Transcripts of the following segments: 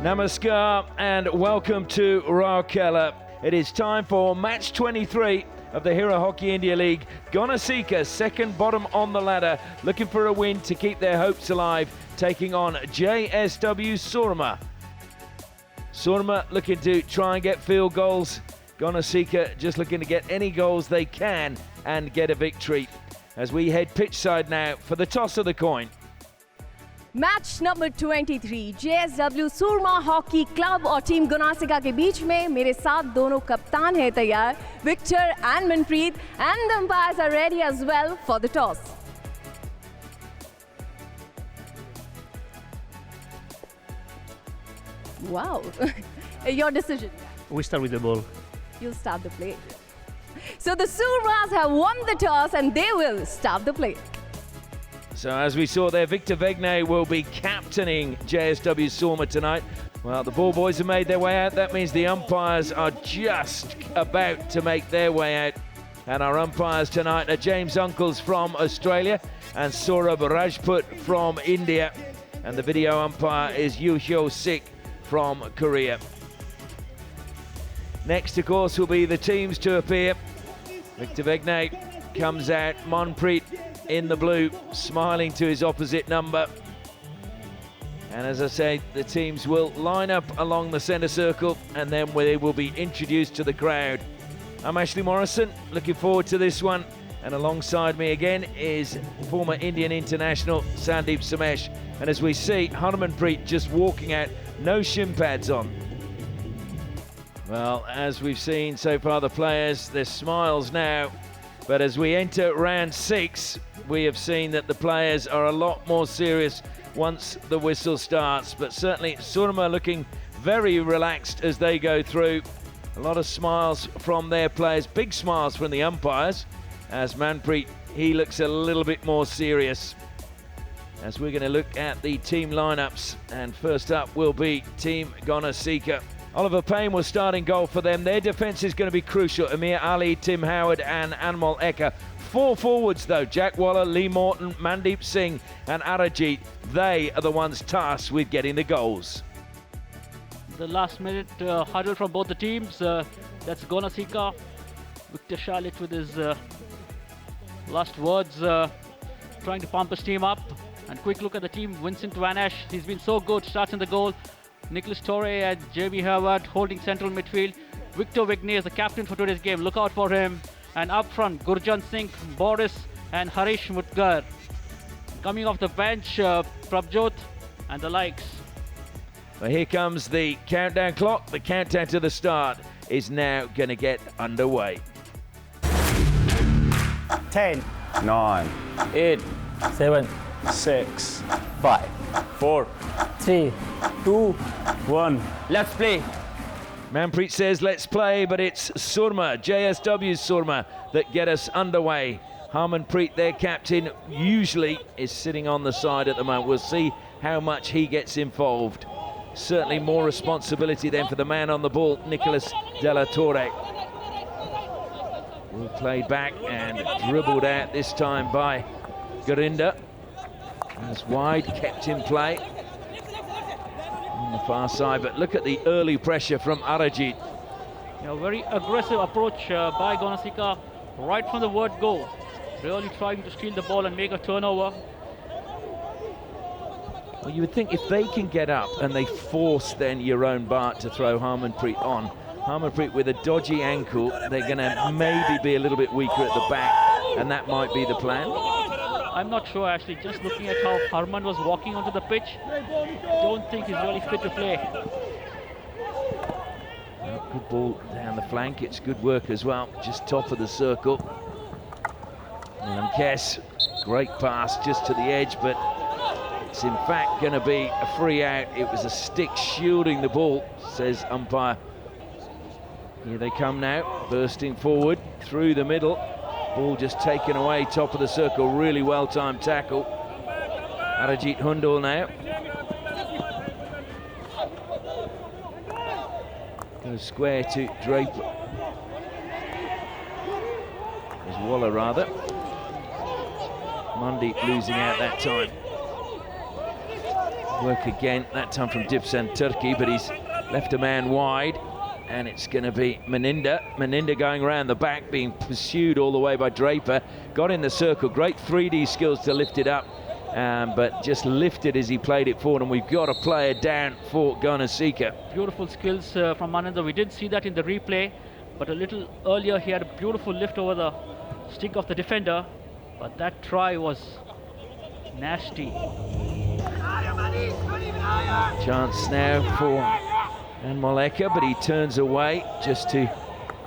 Namaskar and welcome to Raukela. It is time for match 23 of the Hero Hockey India League. Gonasika, second bottom on the ladder, looking for a win to keep their hopes alive, taking on JSW Soorma. Soorma looking to try and get field goals. Gonasika just looking to get any goals they can and get a victory. As we head pitch side now for the toss of the coin. Match number 23 JSW Soorma hockey club और team Gonasika के बीच में मेरे साथ दोनों कप्तान हैं तैयार, Victor and Manpreet, and the umpires are ready as well for the toss. Wow, your decision. We start with the ball. You'll start the play. So the Soormas have won the toss and they will start the play. So as we saw there, Victor Vegne will be captaining JSW Soorma tonight. Well, the ball boys have made their way out. That means the umpires are just about to make their way out. And our umpires tonight are James Uncles from Australia and Saurabh Rajput from India. And the video umpire is Yu Hyo Sik from Korea. Next, of course, will be the teams to appear. Victor Vegne comes out, Manpreet in the blue, smiling to his opposite number. And as I say, the teams will line up along the centre circle and then they will be introduced to the crowd. I'm Ashley Morrison, looking forward to this one. And alongside me again is former Indian international Sandeep Samesh. And as we see, Harmanpreet just walking out, no shin pads on. Well, as we've seen so far, the players, their smiles now. But as we enter round 6, we have seen that the players are a lot more serious once the whistle starts. But certainly Soorma looking very relaxed as they go through. A lot of smiles from their players, big smiles from the umpires. As Manpreet, he looks a little bit more serious. As we're going to look at the team lineups. And first up will be Team Gonasika. Oliver Payne was starting goal for them. Their defence is going to be crucial. Amir Ali, Tim Howard and Anmol Ekka. 4 forwards though, Jack Waller, Lee Morton, Mandeep Singh and Arajit. They are the ones tasked with getting the goals. The last minute huddle from both the teams. That's Gonasika. Victor Charlotte with his last words, trying to pump his team up. And quick look at the team. Vincent Vanash, he's been so good, starts in the goal. Nicholas Torre and Jamie Howard holding central midfield. Victor Vegne is the captain for today's game. Look out for him. And up front, Gurjan Singh, Boris and Harish Mutgar. Coming off the bench, Prabjot and the likes. Well, here comes the countdown clock. The countdown to the start is now going to get underway. 10, 9, 8, 7, 6, 5, 4, 3, 2, 1. Let's play. Manpreet says let's play, but it's Soorma, JSW Soorma, that get us underway. Harmanpreet, their captain, usually is sitting on the side at the moment. We'll see how much he gets involved. Certainly more responsibility then for the man on the ball, Nicholas De La Torre. Will play back and dribbled out this time by Gurinder. As wide, kept in play on the far side, but look at the early pressure from Arajit. Very aggressive approach by Gonasika right from the word go. Really trying to steal the ball and make a turnover. Well, you would think if they can get up and they force then Yaron Bhatt to throw Harmanpreet on. Harmanpreet with a dodgy ankle, they're going to maybe be a little bit weaker at the back, and that might be the plan. I'm not sure actually, just looking at how Harman was walking onto the pitch, don't think he's really fit to play. Well, good ball down the flank, it's good work as well, just top of the circle. And Kess, great pass just to the edge, but it's in fact going to be a free out. It was a stick shielding the ball, says umpire. Here they come now, bursting forward through the middle. Ball just taken away, top of the circle, really well-timed tackle. Arajit Hundal now. Goes square to Draper. There's Waller rather. Mundy losing out that time. Work again, that time from Dipsan Turkey, but he's left a man wide, and it's going to be Meninda. Meninda going around the back, being pursued all the way by Draper. Got in the circle, great 3D skills to lift it up, but just lifted as he played it forward, and we've got a player down for Gonasika. Beautiful skills from Ananda. We didn't see that in the replay, but a little earlier he had a beautiful lift over the stick of the defender, but that try was nasty. Chance now for Moleka, but he turns away just to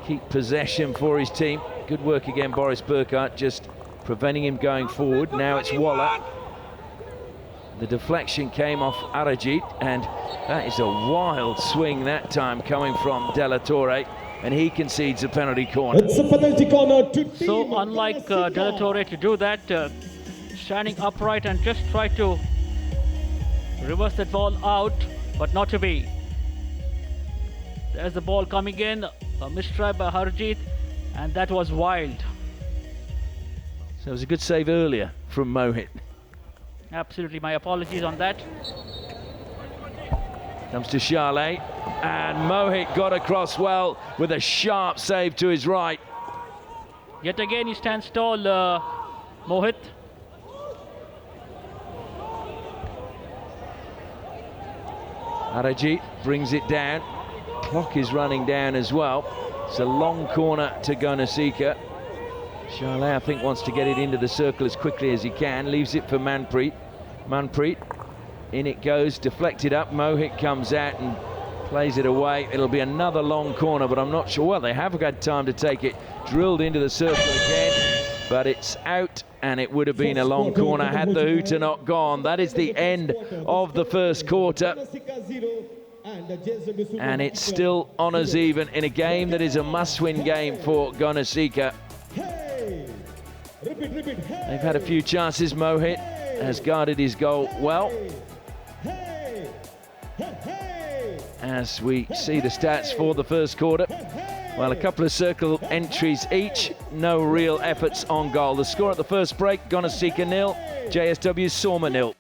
keep possession for his team. Good work again, Boris Burkhardt, just preventing him going forward. Now it's Waller. The deflection came off Arajit, and that is a wild swing that time coming from Della Torre, and he concedes a penalty corner. It's a penalty corner to So unlike Della Torre to do that, standing upright and just try to reverse that ball out, but not to be. There's the ball coming in, a mistry by Harjit, and that was wild. So it was a good save earlier from Mohit. Absolutely, my apologies on that. Comes to Charlet, and Mohit got across well with a sharp save to his right. Yet again he stands tall, Mohit. Arajit brings it down. Clock is running down as well. It's a long corner to Gonasika. Charlet, I think, wants to get it into the circle as quickly as he can. Leaves it for Manpreet. Manpreet, in it goes, deflected up. Mohit comes out and plays it away. It'll be another long corner, but I'm not sure. Well, they have had time to take it. Drilled into the circle again, but it's out, and it would have been a long corner had the hooter not gone. That is the end of the first quarter. And it's still honours even in a game that is a must-win game for Gonasika. They've had a few chances. Mohit has guarded his goal well. As we see the stats for the first quarter, well, a couple of circle entries each, no real efforts on goal. The score at the first break, Gonasika 0, JSW Soorma 0.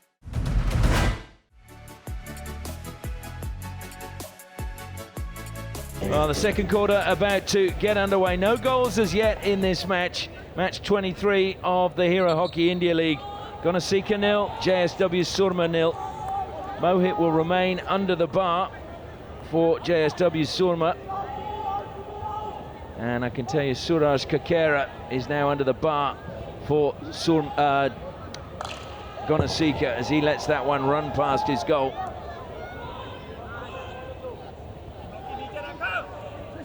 Well, the second quarter about to get underway. No goals as yet in this match. Match 23 of the Hero Hockey India League. Gonasika 0, JSW Soorma 0. Mohit will remain under the bar for JSW Soorma. And I can tell you Suraj Kakera is now under the bar for Gonasika as he lets that one run past his goal.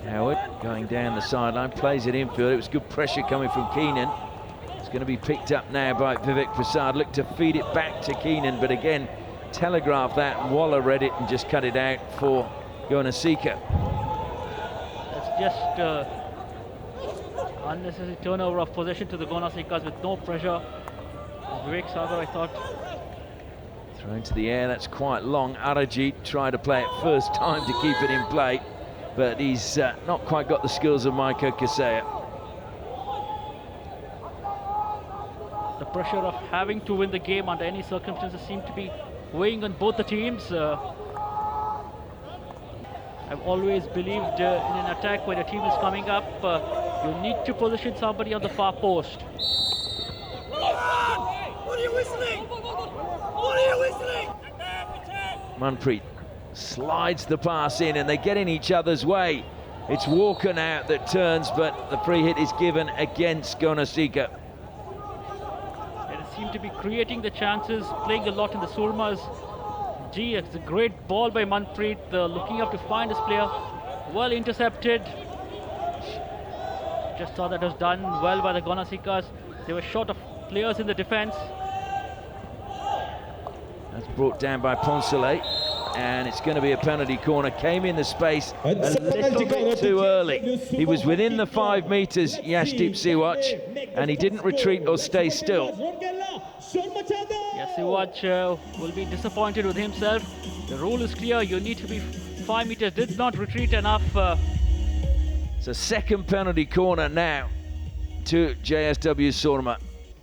Howard going down the sideline, plays it infield. It was good pressure coming from Keenan. It's going to be picked up now by Vivek Prasad. Looked to feed it back to Keenan, but again, telegraphed that, and Waller read it and just cut it out for Gonasika. That's just unnecessary turnover of possession to the Gonasikas with no pressure. Vivek Sagar, I thought. Thrown to the air, that's quite long. Arajit tried to play it first time to keep it in play, but he's not quite got the skills of Micah Kaseya. The pressure of having to win the game under any circumstances seemed to be weighing on both the teams. I've always believed in an attack when a team is coming up, you need to position somebody on the far post. What are you whistling? What are you whistling? Manpreet slides the pass in, and they get in each other's way. It's Walker now that turns, but the free hit is given against Gonasika. They seem to be creating the chances, playing a lot in the Soormas. Gee, it's a great ball by Manpreet, looking up to find his player. Well intercepted. Just saw that was done well by the Gonasikas. They were short of players in the defense. That's brought down by Poncelet, and it's going to be a penalty corner. Came in the space a little bit too early. He was within the 5 meters, Yashdeep Siwach, and he didn't retreat or stay still. Yes, Siwach will be disappointed with himself. The rule is clear, you need to be 5 meters, did not retreat enough. It's a second penalty corner now to JSW Soorma.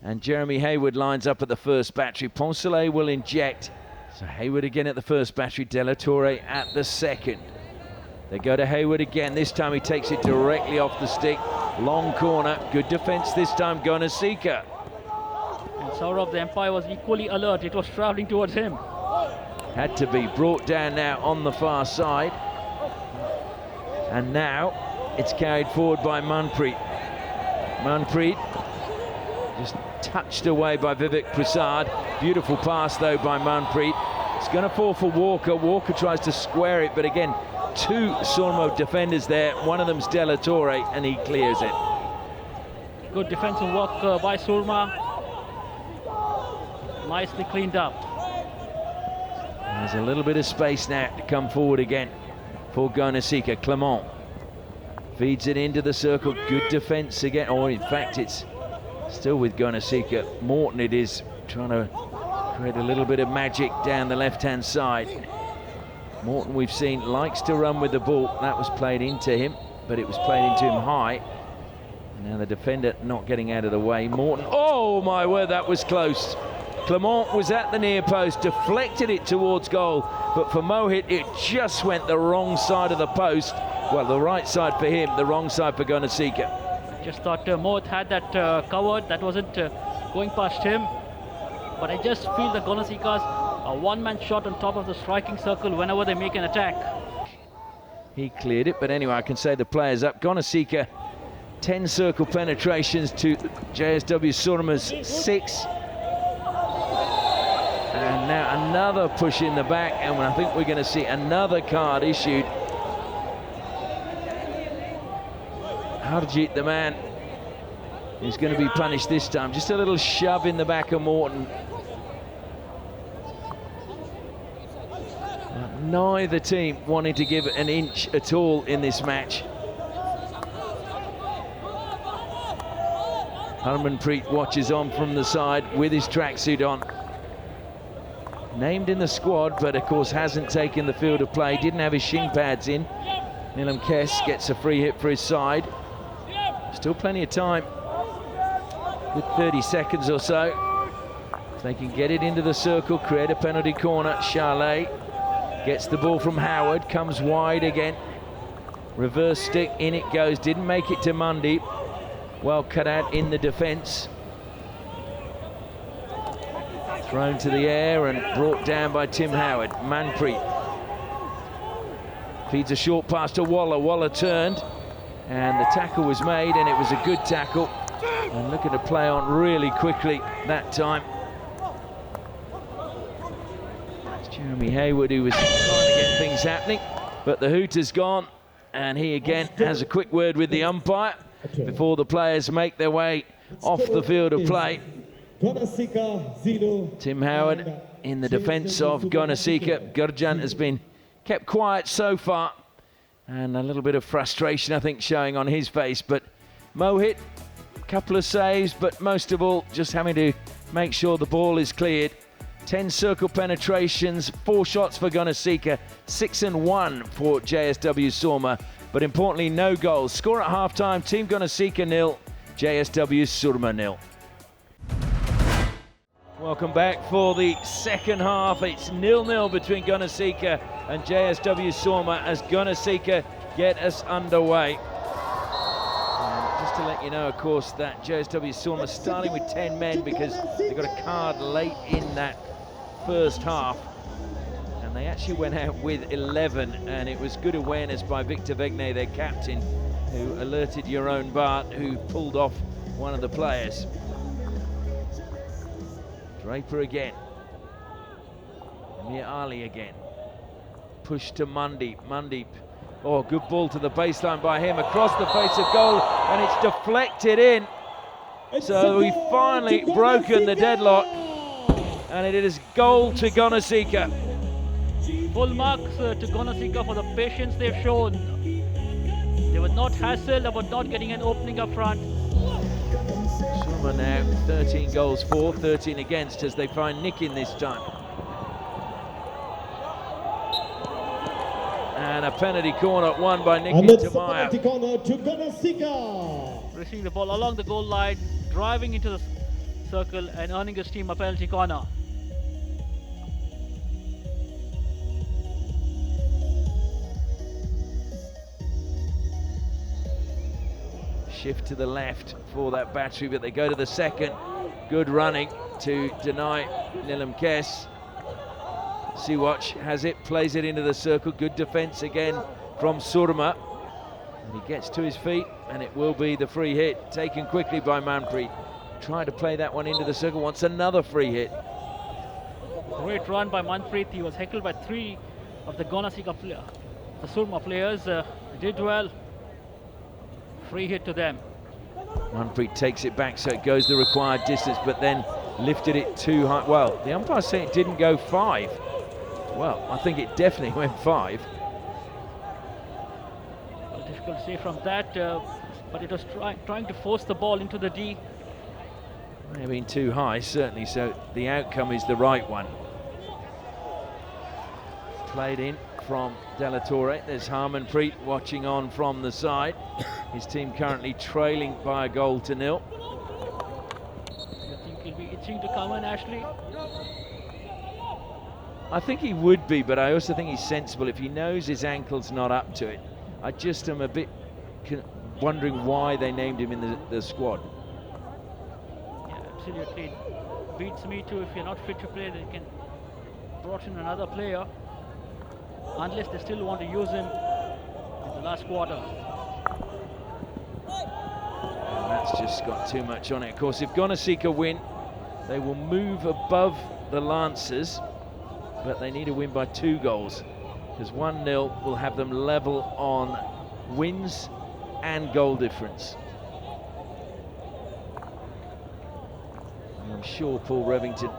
And Jeremy Hayward lines up at the first battery. Poncelet will inject So Hayward again at the first battery, De La Torre at the second. They go to Hayward again. This time he takes it directly off the stick. Long corner, good defense this time, Gonasika. And Saurabh, the umpire, was equally alert. It was traveling towards him. Had to be brought down now on the far side. And now it's carried forward by Manpreet. Manpreet just touched away by Vivek Prasad. Beautiful pass though by Manpreet. It's going to fall for Walker. Walker tries to square it, but again, two Soorma defenders there. One of them's De La Torre, and he clears it. Good defensive work by Soorma. Nicely cleaned up. There's a little bit of space now to come forward again for Gonasika. Clement feeds it into the circle. Good defense again. Or in fact, it's still with Gonasika. Morton it is, trying to create a little bit of magic down the left-hand side. Morton, we've seen, likes to run with the ball. That was played into him, but it was played into him high. Now the defender not getting out of the way. Morton, oh my word, that was close. Clement was at the near post, deflected it towards goal, but for Mohit, it just went the wrong side of the post. Well, the right side for him, the wrong side for Gonasika. Just thought Mohit had that covered. That wasn't going past him. But I just feel that Gonasika's a one-man shot on top of the striking circle whenever they make an attack. He cleared it, but anyway, I can say the player's up. Gonasika, 10 circle penetrations to JSW Soorma's 6. And now another push in the back, and I think we're going to see another card issued. Harjeet, the man, is going to be punished this time. Just a little shove in the back of Morton. Neither team wanting to give an inch at all in this match. Harmanpreet watches on from the side with his tracksuit on. Named in the squad, but of course hasn't taken the field of play. Didn't have his shin pads in. Nilam Kess gets a free hit for his side. Still plenty of time. Good 30 seconds or so. If they can get it into the circle, create a penalty corner. Charlet gets the ball from Howard, comes wide again. Reverse stick, in it goes. Didn't make it to Mundy. Well cut out in the defence. Thrown to the air and brought down by Tim Howard. Manpreet feeds a short pass to Waller. Waller turned, and the tackle was made, and it was a good tackle. And looking to play on really quickly that time. It's Jeremy Hayward who was trying to get things happening, but the hoot has gone, and he again has a quick word with the umpire before the players make their way off the field of play. Tim Howard in the defence of Gonasika. Gurjan has been kept quiet so far, and a little bit of frustration, I think, showing on his face. But Mohit, a couple of saves, but most of all, just having to make sure the ball is cleared. 10 circle penetrations, 4 shots for Gonasika, 6 and 1 for JSW Soorma. But importantly, no goals. Score at half-time, Team Gonasika 0, JSW Soorma 0. Welcome back for the second half. It's 0-0 between Gonasika and JSW Soorma as Gonasika get us underway. And just to let you know, of course, that JSW Soorma starting with 10 men because they got a card late in that first half. And they actually went out with 11, and it was good awareness by Victor Vegne, their captain, who alerted Jeroen Bart, who pulled off one of the players. Draper again. Amir Ali again. Push to Mundy. Mundy, oh, good ball to the baseline by him, across the face of goal, and it's deflected in. So we've finally broken the deadlock, and it is goal to Gonasika. Full marks to Gonasika for the patience they've shown. They were not hassled about not getting an opening up front. Soorma now 13 goals for, 13 against as they find Nick in this time. And a penalty corner won by Nick Tamaya. Penalty corner to Gonasika. Receiving the ball along the goal line, driving into the circle and earning his team a penalty corner. shift to the left for that battery, but they go to the second. Good running to deny Nilam Kes. Siwatch has it, plays it into the circle. Good defense again from Soorma. And he gets to his feet, and it will be the free hit taken quickly by Manpreet. Tried to play that one into the circle, wants another free hit. Great run by Manpreet. He was heckled by 3 of the Gonasika the Soorma players. Did well. Free hit to them. Manpreet takes it back, so it goes the required distance, but then lifted it too high. Well, the umpires say it didn't go 5. Well, I think it definitely went 5. Well, difficult to say from that, but it was trying to force the ball into the D. May have been too high, certainly, so the outcome is the right one. Played in from De La Torre. There's Harmanpreet watching on from the side. His team currently trailing by a goal to 0. You think he'll be itching to come in, Ashley? I think he would be, but I also think he's sensible. If he knows his ankle's not up to it, I just am a bit wondering why they named him in the squad. Yeah, absolutely. Beats me too. If you're not fit to play, they can brought in another player, unless they still want to use him in the last quarter. And that's just got too much on it. Of course, if Gonasika win, they will move above the Lancers, but they need to win by 2 goals, because 1-0 will have them level on wins and goal difference. And I'm sure Paul Revington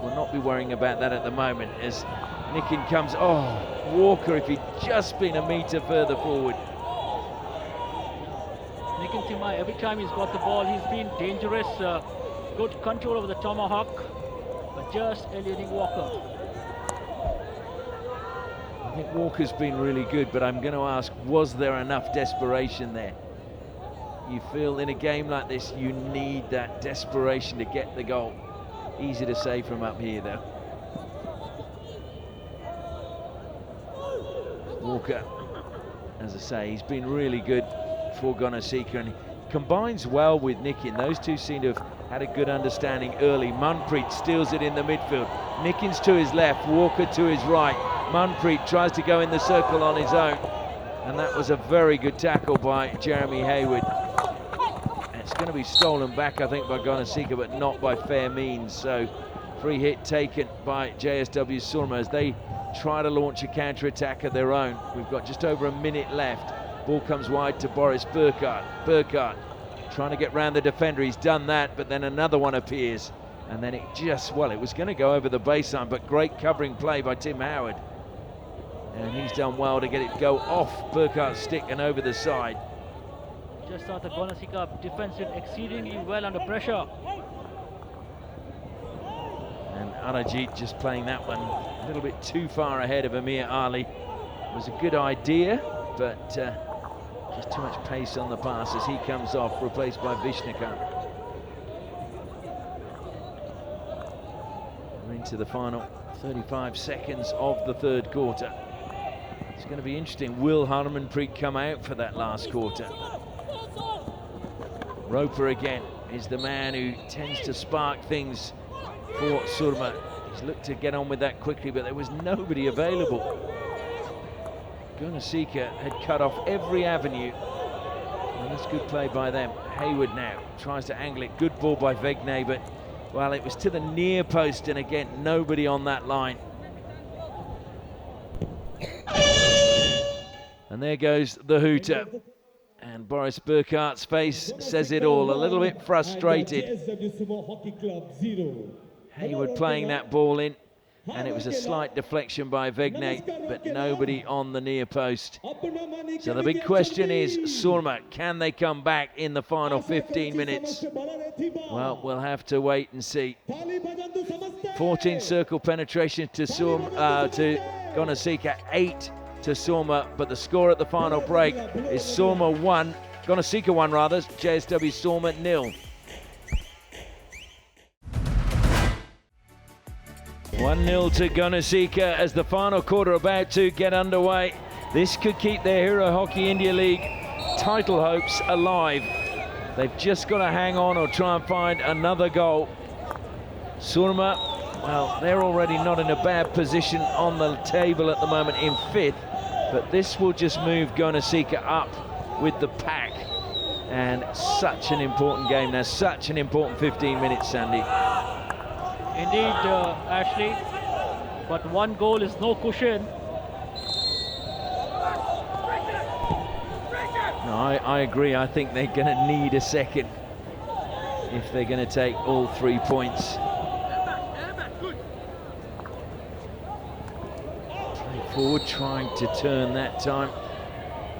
will not be worrying about that at the moment, as Nikin comes. Oh, Walker, if he'd just been a metre further forward. Nikin Timai, every time he's got the ball, he's been dangerous. Good control over the tomahawk, but just eluding Walker. I think Walker's been really good, but I'm going to ask, was there enough desperation there? You feel in a game like this, you need that desperation to get the goal. Easy to say from up here, though. Walker, as I say, he's been really good for Gonasika, and he combines well with Nikin. Those two seem to have had a good understanding early. Manpreet steals it in the midfield. Nikin's to his left, Walker to his right. Manpreet tries to go in the circle on his own, and that was a very good tackle by Jeremy Hayward. And it's going to be stolen back, I think, by Gonasika, but not by fair means. So free hit taken by JSW Soorma as they try to launch a counter-attack of their own. We've got just over a minute left. Ball comes wide to Boris Burkhardt. Burkhardt trying to get round the defender. He's done that, but then another one appears. And then it just, well, it was going to go over the baseline, but great covering play by Tim Howard. And he's done well to get it go off Burkhardt's stick and over the side. Just thought the Gonasika defense did exceedingly well under pressure. And Arajit just playing that one a little bit too far ahead of Amir Ali. It was a good idea, but just too much pace on the pass as he comes off, replaced by Vishnakan. We're into the final 35 seconds of the third quarter. It's going to be interesting. Will Harmanpreet come out for that last quarter? Roper again is the man who tends to spark things for Soorma. He's looked to get on with that quickly, but there was nobody available. Gonasika had cut off every avenue, and that's good play by them. Hayward now tries to angle it. Good ball by Vegne, but well, it was to the near post, and again, nobody on that line. And there goes the hooter. And Boris Burkhardt's face says it all, a little bit frustrated. Hayward playing that ball in, and it was a slight deflection by Vegne, but nobody on the near post. So the big question is, Soorma, can they come back in the final 15 minutes? Well, we'll have to wait and see. 14 circle penetration to Gonasika, 8 to Soorma, but the score at the final break is Soorma 1, Gonasika 1 rather, JSW Soorma 0. 1-0 to Gonasika as the final quarter about to get underway. This could keep their Hero Hockey India League title hopes alive. They've just got to hang on or try and find another goal. Soorma, well, they're already not in a bad position on the table at the moment in 5th, but this will just move Gonasika up with the pack. And such an important game now, such an important 15 minutes, Sandy. Indeed, Ashley, but one goal is no cushion. No, I agree. I think they're going to need a second if they're going to take all 3 points. Play forward, trying to turn that time.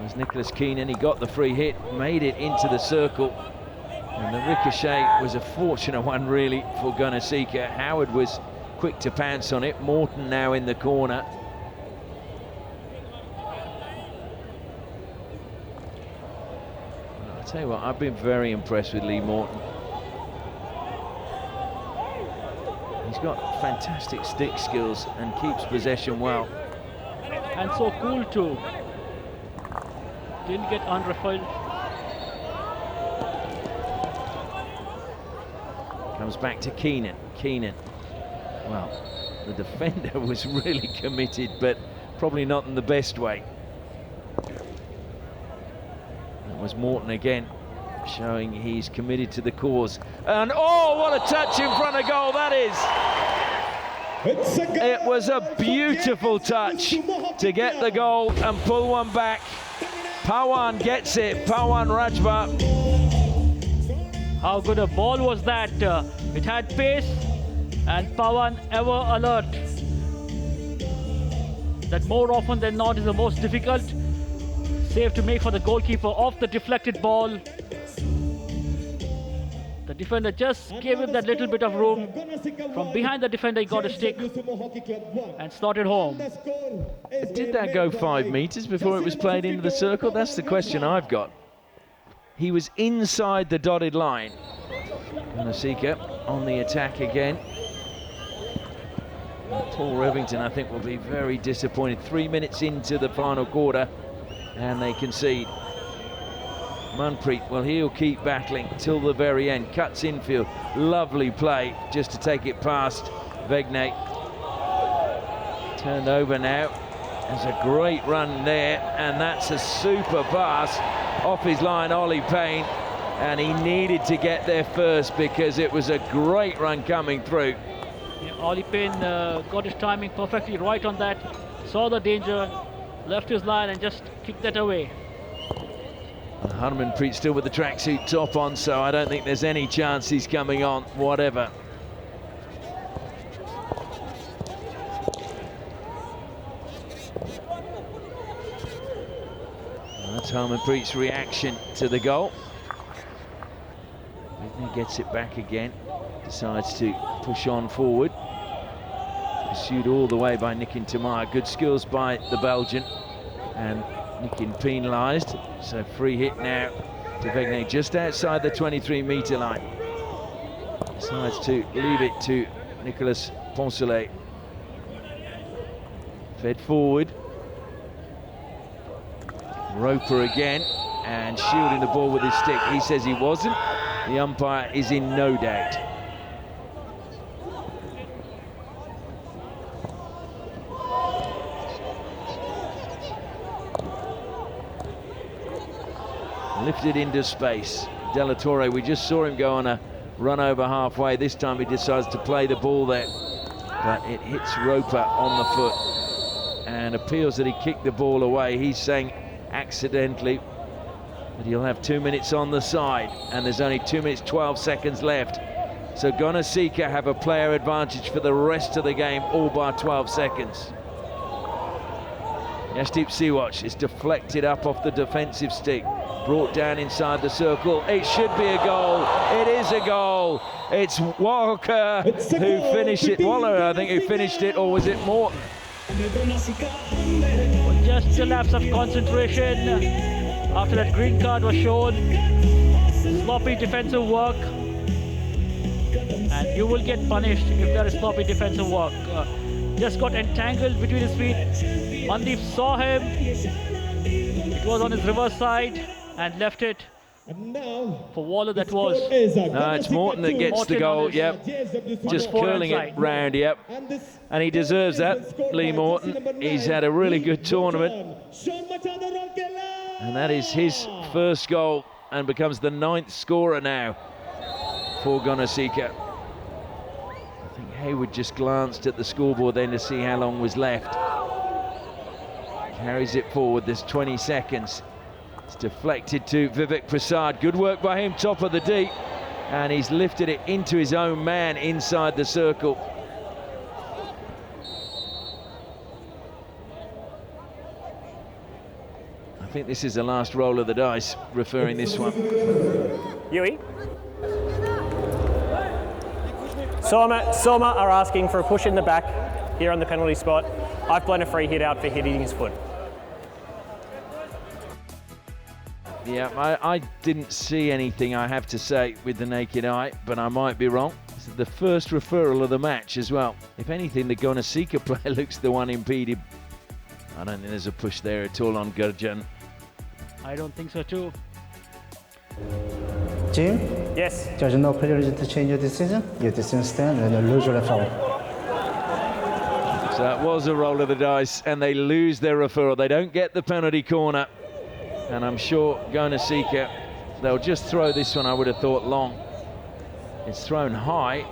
Was Nicholas Keenan. He got the free hit, made it into the circle. And the ricochet was a fortunate one, really, for Gonasika. Howard was quick to pounce on it. Morton now in the corner. I'll tell you what, I've been very impressed with Lee Morton. He's got fantastic stick skills and keeps possession well. And so cool too. Didn't get unruffled. Comes back to Keenan. Keenan. Well, the defender was really committed, but probably not in the best way. That was Morton again, showing he's committed to the cause. And oh, what a touch in front of goal that is! It was a beautiful touch to get the goal and pull one back. Pawan gets it, Pawan Rajba. How good a ball was that? It had pace, and Pawan ever alert. That more often than not is the most difficult save to make for the goalkeeper off the deflected ball. The defender just gave him that little bit of room. From behind the defender, he got a stick and slotted home. Did that go 5 meters before it was played into the circle? That's the question I've got. He was inside the dotted line. Gonasika on the attack again. Paul Revington, I think, will be very disappointed. 3 minutes into the final quarter, and they concede. Manpreet, well, he'll keep battling till the very end. Cuts infield, lovely play just to take it past Vegne. Turned over now. There's a great run there, and that's a super pass off his line, Ollie Payne. And he needed to get there first because it was a great run coming through. Yeah, Ollie Payne got his timing perfectly right on that. Saw the danger, left his line and just kicked that away. Harmanpreet still with the tracksuit top on, so I don't think there's any chance he's coming on, whatever. That's Harmanpreet's reaction to the goal. Whitney gets it back again, decides to push on forward. Pursued all the way by Nikin Tamar. Good skills by the Belgian, and Nikin penalised, so free hit now to Vegne just outside the 23-metre line. Decides to leave it to Nicolas Poncelet. Fed forward. Roper again, and shielding the ball with his stick. He says he wasn't. The umpire is in no doubt. Lifted into space. Della Torre, we just saw him go on a run over halfway. This time he decides to play the ball there, but it hits Roper on the foot and appeals that he kicked the ball away. He's saying accidentally, but he'll have 2 minutes on the side, and there's only 2 minutes 12 seconds left. So Gonasika have a player advantage for the rest of the game, all bar 12 seconds. Yashdeep Siwach is deflected up off the defensive stick, brought down inside the circle. It should be a goal. It is a goal. It's Walker who finished it. Waller, I think, who finished it, or was it Morton? Just a lapse of concentration after that green card was shown. Sloppy defensive work, and you will get punished if there is sloppy defensive work. Just got entangled between his feet. Mandeep saw him. It was on his reverse side and left it And now, For Waller, that the was. score is, No, it's Morton that gets the Morton on goal. his- Yep, JSW just forehand curling it side. round. Yep, And this and he deserves that. Lee Morton. He's had a really good tournament, and that is his first goal, and becomes the 9th scorer now for Gonasika. I think Hayward just glanced at the scoreboard then to see how long was left. Carries it forward. There's 20 seconds. It's deflected to Vivek Prasad. Good work by him, top of the deep. And he's lifted it into his own man inside the circle. I think this is the last roll of the dice, referring this one. Yui. Soorma are asking for a push in the back here on the penalty spot. I've blown a free hit out for hitting his foot. Yeah, I didn't see anything, I have to say, with the naked eye, but I might be wrong. This is the first referral of the match as well. If anything, the Gonasika player looks the one impeded. I don't think there's a push there at all on Gurjan. I don't think so too. Jim, Yes. there's no pleasure to change your decision. Your decision stand and lose your referral. So that was a roll of the dice, and they lose their referral. They don't get the penalty corner. And I'm sure Gonasika, they'll just throw this one, I would have thought, long. It's thrown high,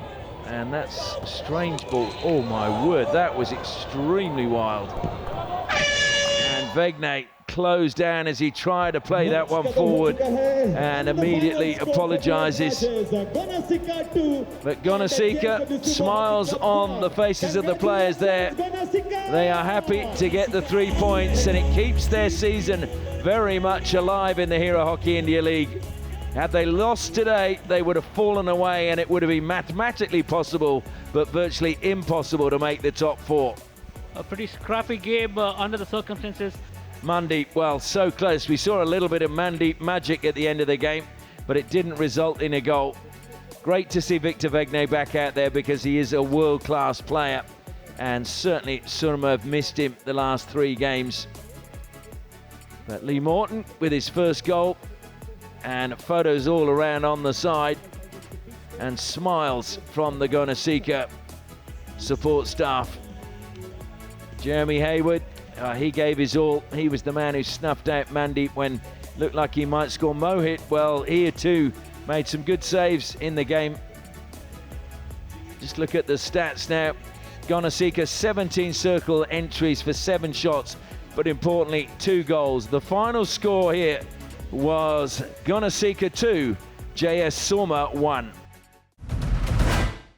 and that's a strange ball. Oh my word, that was extremely wild. And Vegne closed down as he tried to play that one forward, and immediately apologises. But Gonasika smiles on the faces of the players there. They are happy to get the 3 points, and it keeps their season very much alive in the Hero Hockey India League. Had they lost today, they would have fallen away, and it would have been mathematically possible, but virtually impossible to make the top 4. A pretty scrappy game under the circumstances. Mandeep, well, so close. We saw a little bit of Mandeep magic at the end of the game, but it didn't result in a goal. Great to see Victor Vegne back out there, because he is a world-class player, and certainly Soorma have missed him the last 3 games. But Lee Morton with his first goal, and photos all around on the side, and smiles from the Gonasika support staff. Jeremy Hayward, he gave his all. He was the man who snuffed out Mandeep when looked like he might score Mohit. Well, he too made some good saves in the game. Just look at the stats now. Gonasika 17 circle entries for 7 shots, but importantly 2 goals. The final score here was Gonasika 2, JS Soorma 1.